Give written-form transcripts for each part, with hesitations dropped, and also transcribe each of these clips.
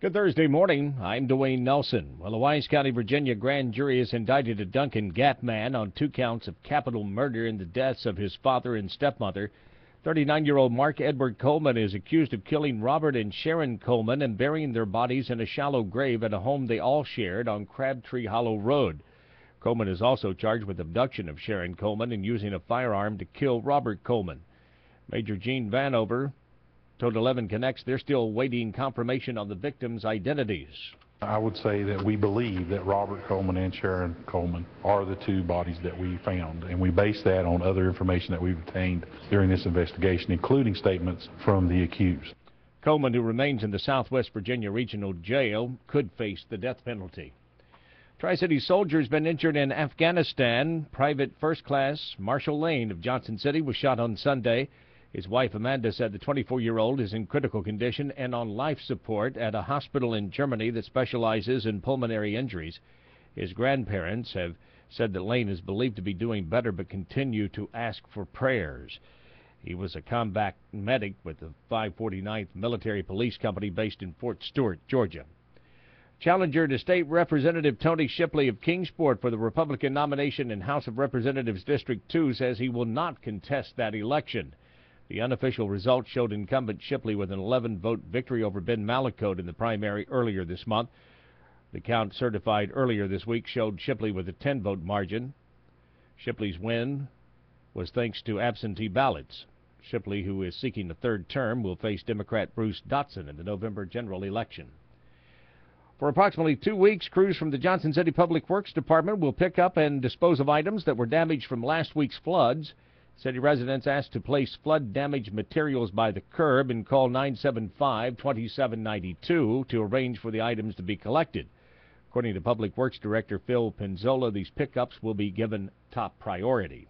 Good Thursday morning. I'm Dwayne Nelson. Well, a Wise County, Virginia grand jury has indicted a Duncan Gap man on 2 counts of capital murder in the deaths of his father and stepmother. 39-year-old Mark Edward Coleman is accused of killing Robert and Sharon Coleman and burying their bodies in a shallow grave at a home they all shared on Crabtree Hollow Road. Coleman is also charged with abduction of Sharon Coleman and using a firearm to kill Robert Coleman. Major Gene Vanover told 11 Connects they're still waiting confirmation on the victims' identities. I would say that we believe that Robert Coleman and Sharon Coleman are the 2 bodies that we found, and we base that on other information that we've obtained during this investigation, including statements from the accused. Coleman, who remains in the Southwest Virginia Regional Jail, could face the death penalty. Tri-City soldier has been injured in Afghanistan. Private First Class Marshall Lane of Johnson City was shot on Sunday. His wife Amanda said the 24-year-old is in critical condition and on life support at a hospital in Germany that specializes in pulmonary injuries. His grandparents have said that Lane is believed to be doing better but continue to ask for prayers. He was a combat medic with the 549th Military Police Company based in Fort Stewart, Georgia. Challenger to State Representative Tony Shipley of Kingsport for the Republican nomination in House of Representatives District 2 says he will not contest that election. The unofficial results showed incumbent Shipley with an 11-vote victory over Ben Malakote in the primary earlier this month. The count certified earlier this week showed Shipley with a 10-vote margin. Shipley's win was thanks to absentee ballots. Shipley, who is seeking a 3rd term, will face Democrat Bruce Dotson in the November general election. For approximately 2 weeks, crews from the Johnson City Public Works Department will pick up and dispose of items that were damaged from last week's floods. City residents asked to place flood-damaged materials by the curb and call 975-2792 to arrange for the items to be collected. According to Public Works Director Phil Penzola, these pickups will be given top priority.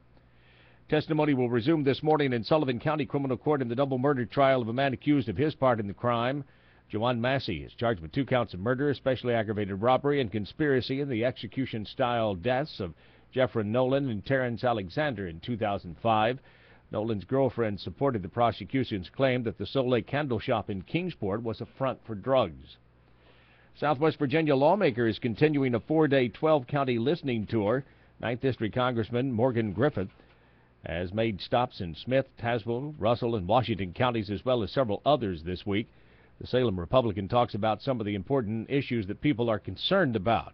Testimony will resume this morning in Sullivan County Criminal Court in the double murder trial of a man accused of his part in the crime. Jawan Massey is charged with 2 counts of murder, especially aggravated robbery, and conspiracy in the execution-style deaths of Jeffrey Nolan and Terrence Alexander in 2005. Nolan's girlfriend supported the prosecution's claim that the Soleil Candle Shop in Kingsport was a front for drugs. Southwest Virginia lawmaker is continuing a 4-day 12-county listening tour. 9th District Congressman Morgan Griffith has made stops in Smith, Tazewell, Russell, and Washington counties, as well as several others this week. The Salem Republican talks about some of the important issues that people are concerned about.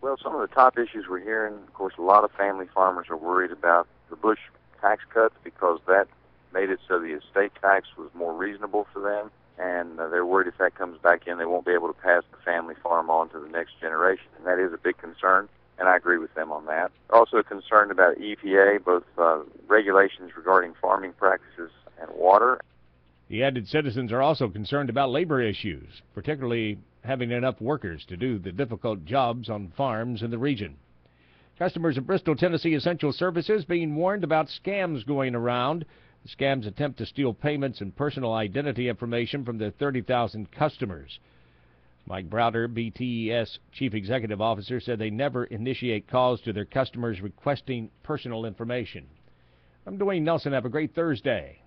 Well, some of the top issues we're hearing, of course, a lot of family farmers are worried about the Bush tax cuts because that made it so the estate tax was more reasonable for them, and they're worried if that comes back in, they won't be able to pass the family farm on to the next generation, and that is a big concern, and I agree with them on that. They're also concerned about EPA, both regulations regarding farming practices and water. The added citizens are also concerned about labor issues, particularly having enough workers to do the difficult jobs on farms in the region. Customers of Bristol, Tennessee Essential Services being warned about scams going around. The scams attempt to steal payments and personal identity information from their 30,000 customers. Mike Browder, BTES Chief Executive Officer, said they never initiate calls to their customers requesting personal information. I'm Dwayne Nelson. Have a great Thursday.